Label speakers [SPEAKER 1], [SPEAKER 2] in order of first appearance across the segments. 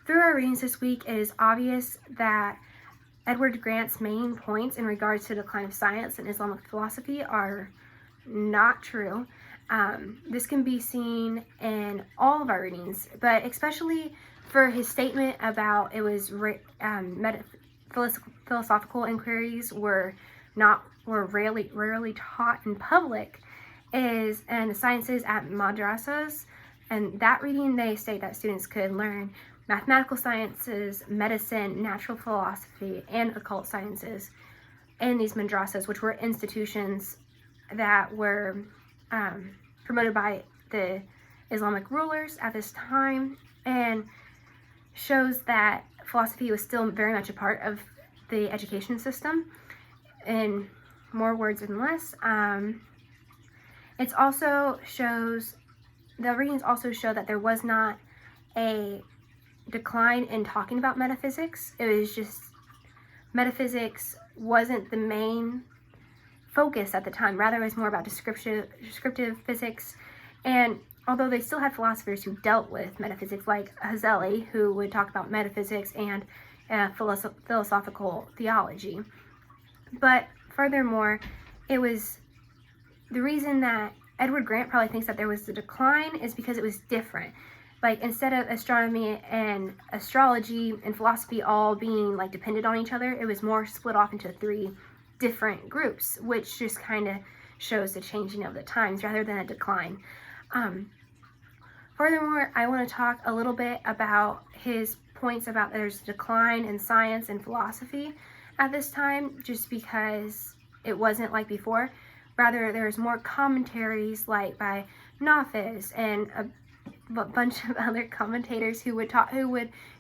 [SPEAKER 1] Through our readings this week, it is obvious that Edward Grant's main points in regards to the decline of science and Islamic philosophy are not true. This can be seen in all of our readings, but especially for his statement about it was philosophical inquiries were rarely taught in public, and the sciences at madrasas. And that reading, they state that students could learn mathematical sciences, medicine, natural philosophy, and occult sciences in these madrasas, which were institutions that were promoted by the Islamic rulers at this time, and shows that philosophy was still very much a part of the education system. In more words and less, the readings also show that there was not a decline in talking about metaphysics. It was just metaphysics wasn't the main focus at the time. Rather, it was more about descriptive physics. And although they still had philosophers who dealt with metaphysics, like Hazeli, who would talk about metaphysics and philosophical theology. But furthermore, it was the reason that Edward Grant probably thinks that there was a decline is because it was different. Like, instead of astronomy and astrology and philosophy all being like dependent on each other, it was more split off into 3 different groups, which just kind of shows the changing of the times rather than a decline. Furthermore, I want to talk a little bit about his points about there's a decline in science and philosophy at this time, just because it wasn't like before. Rather, there's more commentaries like by Nafis and a bunch of other commentators who would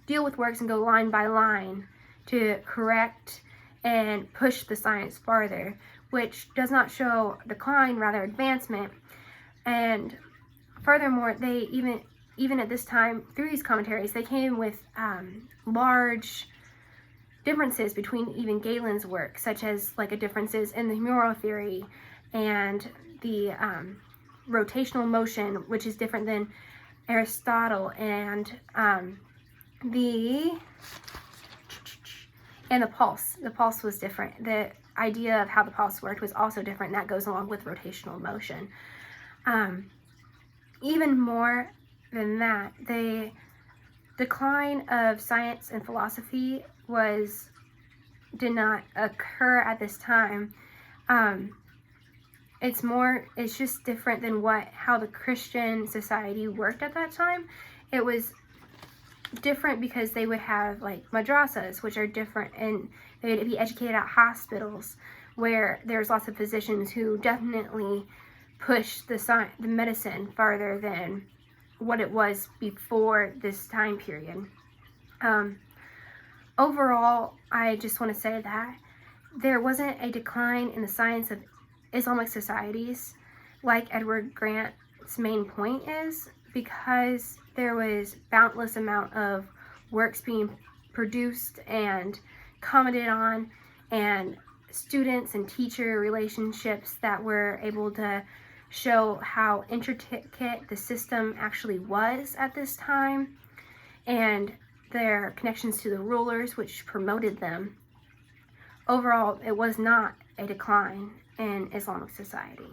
[SPEAKER 1] deal with works and go line by line to correct and push the science farther, which does not show decline, rather advancement. And furthermore, they even at this time, through these commentaries, they came with large differences between even Galen's work, such as like a differences in the humoral theory and the rotational motion, which is different than Aristotle, and the pulse. The pulse was different. The idea of how the pulse worked was also different. That goes along with rotational motion. Even more than that, the decline of science and philosophy did not occur at this time. It's just different than how the Christian society worked at that time. It was different because they would have like madrasas, which are different, and they would be educated at hospitals where there's lots of physicians who definitely push the medicine farther than what it was before this time period. Overall, I just want to say that there wasn't a decline in the science of Islamic societies like Edward Grant's main point is, because there was boundless amount of works being produced and commented on, and students and teacher relationships that were able to show how intricate the system actually was at this time, and their connections to the rulers which promoted them. Overall, it was not a decline in Islamic society.